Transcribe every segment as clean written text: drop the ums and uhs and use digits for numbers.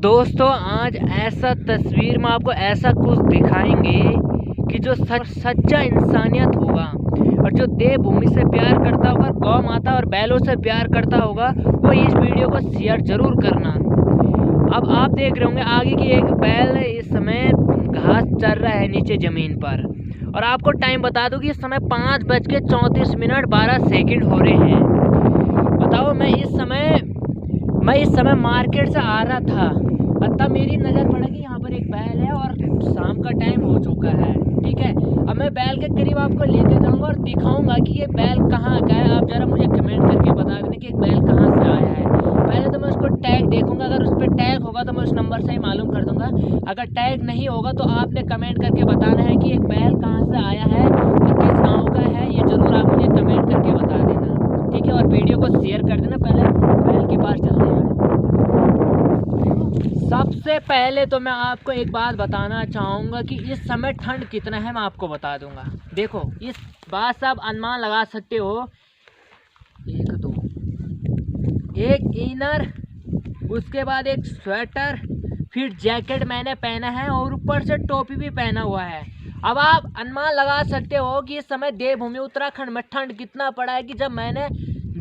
दोस्तों आज ऐसा तस्वीर में आपको ऐसा कुछ दिखाएंगे कि जो सच्चा इंसानियत होगा और जो देवभूमि से प्यार करता होगा, गौ माता और बैलों से प्यार करता होगा, वो इस वीडियो को शेयर जरूर करना। अब आप देख रहे होंगे आगे की एक बैल इस समय घास चर रहा है नीचे ज़मीन पर, और आपको टाइम बता दूं कि इस समय 5:34 हो रहे हैं। बताओ मैं इस समय मार्केट से आ रहा था, तब मेरी नज़र पड़ा कि यहाँ पर एक बैल है और शाम का टाइम हो चुका है। ठीक है, अब मैं बैल के करीब आपको लेके जाऊँगा और दिखाऊंगा कि ये बैल कहाँ का है। आप ज़रा मुझे कमेंट करके बता देना कि एक बैल कहाँ से आया है। पहले तो मैं उसको टैग देखूंगा, अगर उस पर टैग होगा तो मैं उस नंबर से ही मालूम कर दूंगा। अगर टैग नहीं होगा तो आपने कमेंट करके बताना है कि एक बैल कहाँ से आया है और किस गाँव का है, ये ज़रूर आप मुझे कमेंट करके बता देना। ठीक है, और वीडियो को शेयर कर देना। पहले बैल के पास चलते हैं। सबसे पहले तो मैं आपको एक बात बताना चाहूँगा कि इस समय ठंड कितना है, मैं आपको बता दूंगा। देखो इस बात से आप अनुमान लगा सकते हो। एक इनर, उसके बाद एक स्वेटर, फिर जैकेट मैंने पहना है और ऊपर से टोपी भी पहना हुआ है। अब आप अनुमान लगा सकते हो कि इस समय देवभूमि उत्तराखंड में ठंड कितना पड़ा है कि जब मैंने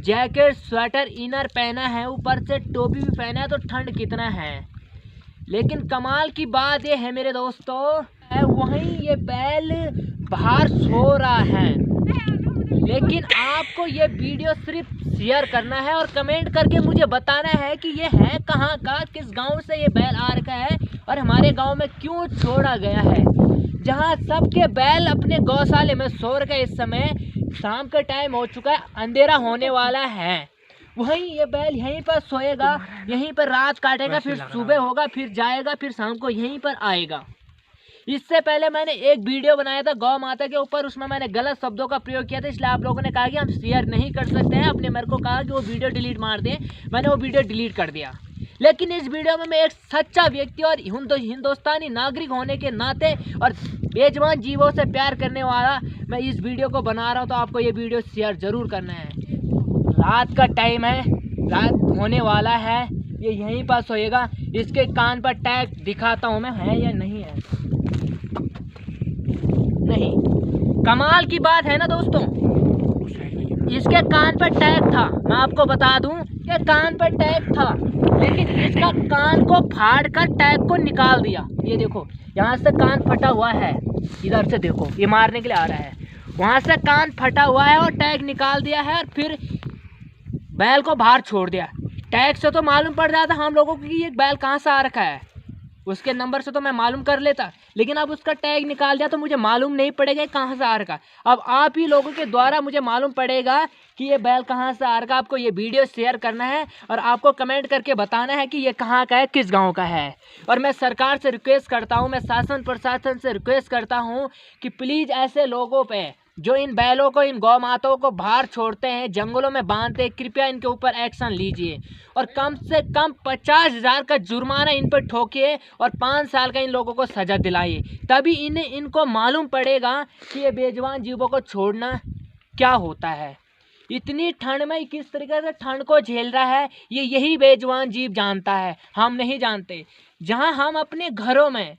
जैकेट, स्वेटर, इनर पहना है, ऊपर से टोपी भी पहना है, तो ठंड कितना है। लेकिन कमाल की बात ये है मेरे दोस्तों, वहीं ये बैल बाहर सो रहा है। लेकिन आपको ये वीडियो सिर्फ शेयर करना है और कमेंट करके मुझे बताना है कि ये है कहाँ का, किस गांव से ये बैल आ रखा है और हमारे गांव में क्यों छोड़ा गया है, जहां सबके बैल अपने गौशाले में सो रखे। इस समय शाम का टाइम हो चुका है, अंधेरा होने वाला है। वहीं ये बैल यहीं पर सोएगा, यहीं पर रात काटेगा, फिर सुबह होगा, फिर जाएगा, फिर शाम को यहीं पर आएगा। इससे पहले मैंने एक वीडियो बनाया था गौ माता के ऊपर, उसमें मैंने गलत शब्दों का प्रयोग किया था, इसलिए आप लोगों ने कहा कि हम शेयर नहीं कर सकते हैं। अपने मेरे को कहा कि वो वीडियो डिलीट मार दें, मैंने वो वीडियो डिलीट कर दिया। लेकिन इस वीडियो में मैं एक सच्चा व्यक्ति और हिंदुस्तानी नागरिक होने के नाते और बेजुबान जीवों से प्यार करने वाला मैं इस वीडियो को बना रहा हूँ, तो आपको ये वीडियो शेयर जरूर करना है। रात का टाइम है, रात होने वाला है, ये यहीं पर सोएगा। इसके कान पर टैग दिखाता हूँ मैं, है या नहीं है। नहीं, कमाल की बात है ना दोस्तों, इसके कान पर टैग था। मैं आपको बता दूं कि कान पर टैग था, लेकिन इसका कान को फाड़ कर टैग को निकाल दिया। ये देखो यहाँ से कान फटा हुआ है, इधर से देखो ये मारने के लिए आ रहा है, वहाँ से कान फटा हुआ है और टैग निकाल दिया है और फिर बैल को बाहर छोड़ दिया। टैग से तो मालूम पड़ जाता हम लोगों को कि ये बैल कहाँ से आ रखा है, उसके नंबर से तो मैं मालूम कर लेता। लेकिन अब उसका टैग निकाल दिया तो मुझे मालूम नहीं पड़ेगा कहाँ से आ रखा। अब आप ही लोगों के द्वारा मुझे मालूम पड़ेगा कि ये बैल कहाँ से आ रखा। आपको ये वीडियो शेयर करना है और आपको कमेंट करके बताना है कि ये कहाँ का है, किस गांव का है। और मैं सरकार से रिक्वेस्ट करता हूँ, मैं शासन प्रशासन से रिक्वेस्ट करता हूँ कि प्लीज़ ऐसे लोगों पर जो इन बैलों को, इन गौ माताओं को बाहर छोड़ते हैं, जंगलों में बांधते हैं, कृपया इनके ऊपर एक्शन लीजिए और कम से कम 50,000 का जुर्माना इन पर ठोकिए और 5 साल का इन लोगों को सज़ा दिलाइए। तभी इनको मालूम पड़ेगा कि ये बेजुबान जीवों को छोड़ना क्या होता है। इतनी ठंड में किस तरीके से ठंड को झेल रहा है, ये यही बेजुबान जीव जानता है, हम नहीं जानते। जहाँ हम अपने घरों में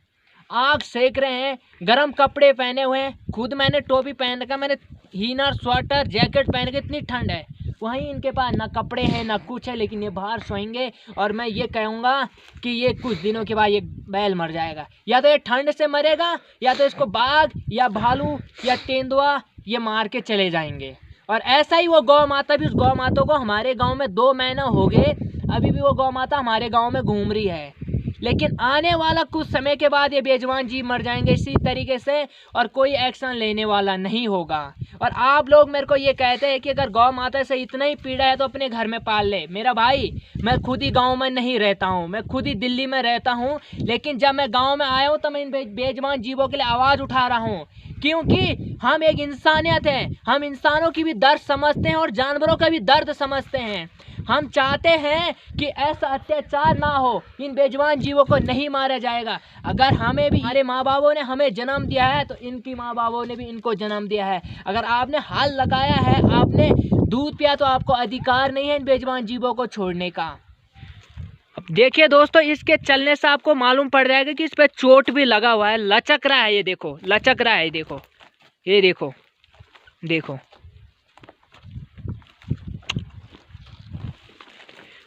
आग सेक रहे हैं, गर्म कपड़े पहने हुए हैं, खुद मैंने टोपी पहन रखा, मैंने हीनर, स्वेटर, जैकेट पहन के, इतनी ठंड है, वहीं इनके पास ना कपड़े हैं ना कुछ है, लेकिन ये बाहर सोएंगे। और मैं ये कहूँगा कि ये कुछ दिनों के बाद ये बैल मर जाएगा, या तो ये ठंड से मरेगा या तो इसको बाघ या भालू या तेंदुआ ये मार के चले जाएंगे। और ऐसा ही वो गौ माता भी, उस गौ माता को हमारे गाँव में 2 महीना हो गए, अभी भी वो गौ माता हमारे गाँव में घूम रही है। लेकिन आने वाला कुछ समय के बाद ये बेजुबान जीव मर जाएंगे इसी तरीके से और कोई एक्शन लेने वाला नहीं होगा। और आप लोग मेरे को ये कहते हैं कि अगर गौ माता से इतना ही पीड़ा है तो अपने घर में पाल ले। मेरा भाई, मैं खुद ही गांव में नहीं रहता हूं, मैं खुद ही दिल्ली में रहता हूं, लेकिन जब मैं गांव में आया हूं तो मैं इन बेजुबान जीवों के लिए आवाज़ उठा रहा हूं, क्योंकि हम एक इंसानियत है, हम इंसानों की भी दर्द समझते हैं और जानवरों का भी दर्द समझते हैं। हम चाहते हैं कि ऐसा अत्याचार ना हो, इन बेजुबान जीवों को नहीं मारा जाएगा। अगर हमें भी, हमारे माँ बापों ने हमें जन्म दिया है तो इनकी माँ बापों ने भी इनको जन्म दिया है। अगर आपने हाल लगाया है, आपने दूध पिया, तो आपको अधिकार नहीं है इन बेजुबान जीवों को छोड़ने का। अब देखिए दोस्तों, इसके चलने से आपको मालूम पड़ जाएगा कि इस पे चोट भी लगा हुआ है, लचक रहा है। ये देखो, लचक रहा है, देखो, ये देखो, देखो।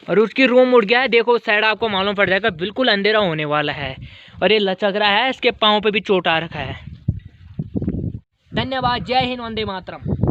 और उसकी रूम उड़ गया है, देखो उस साइड आपको मालूम पड़ जाएगा, बिल्कुल अंधेरा होने वाला है। और ये लचक रहा है, इसके पाँव पे भी चोट आ रखा है। धन्यवाद। जय हिंद, वंदे मातरम।